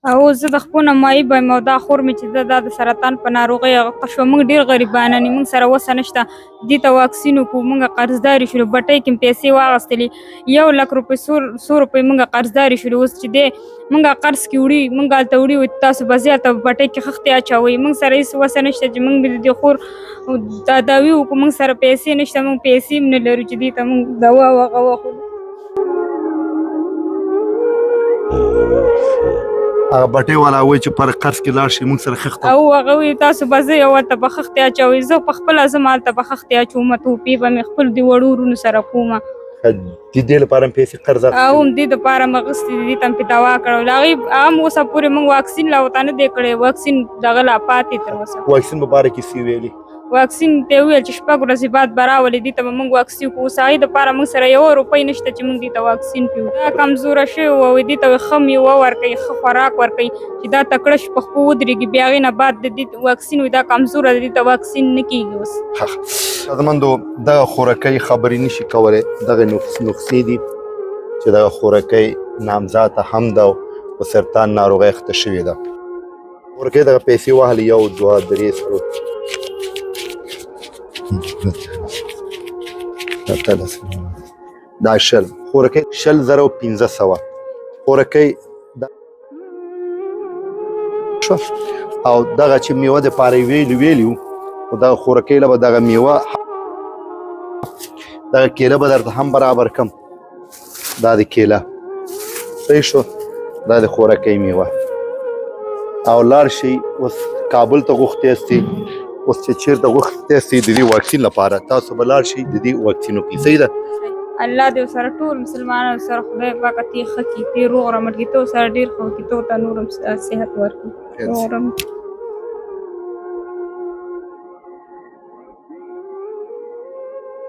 او زه د خپونه مایي به یم او دا خور مې چې ده دا د سرطان په ناروغۍ اخته شوه. موږ ډېر غریبانه یو، موږ سره وسه نشته دې ته واکسین وکړو. موږ قرضداري شولو، بټۍ کې مې پیسې واخیستلې، 1,00,000 روپۍ څو روپۍ موږ قرضداري شولو. اوس چې دی موږ قرض کې وړي، موږ هلته وړي وي تاسو به زیاته بټۍ کې خښتې اچوئ. موږ سره هېڅ وسه نشته چې موږ د دې خور تداوي وکړو. موږ سره پیسې نشته، موږ پیسې هم نه لرو چې دې ته موږ دوا او هغه واخلو. هغه بټۍ والا وایي چې پر قرض کې لاړ شي موږ سره خښته او هغه وایي تاسو به زه یو ورته به خښتې اچوئ. زه پخپله ځم هلته به خښتې اچوم، توپې به مې خپل د وړو وروڼو سره کوم. د دې لپاره مې پیسې قرض او هم دې دپاره مې اخیستې دي، دې ته مې دوا کړل. هغه هم اوسه پورې موږ واکسین لا ورته نه دی کړی، واکسین دغه لا پاتې تر اوسه. واکسین په باره کې څه ویلي؟ واکسین ته یې وویل چې 6 ورځې بعد به راولې، دې ته به موږ واکسین کړو. اوس هغې دپاره موږ سره 1 روپۍ نشته چې موږ دې ته واکسین کړو. دا کمزوره شوې وه، وایي دې ته ښه میوه ورکوي، ښه خوراک ورکوي چې دا تکړه شي په خپو ودرېږي. بیا هغې نه بعد د دې واکسین وایي دا کمزوره ده، دې ته واکسین نه کېږي. اوس عزتمندو دغه خورکۍ خبرې نشي کولی، دغه نسخې دي چې دغه خورکۍ نامزاده هم ده او سرطان ناروغۍ اخته شوې ده. خورکۍ دغه پیسې وهلې 1 2 3 څلور دا 1000 خورکۍ 10,500 خورکۍ شوه. او دغه چې میوه دپاره یې ویلي وو، خو دغه خورکۍ له به دغه میوه دغه کیله به درته هم برابر کم. دا د کیله صحیح شو، دا د خورکۍ میوه. او لاړ شئ اوس کابل ته غوښتیاستئ، اوس چې چېرته غوښتیاستئ د دې واکسین لپاره، تاسو به لاړ شئ د دې واکسین وکړئ. صحیح ده؟ الله دې ورسره ټول مسلمانانو سره خدای پاکه تې ښه کړي، تې روغ رمټ کړي، ته ورسره ډېر ښه وکړي، ته ورته نور هم صحت ورکړي.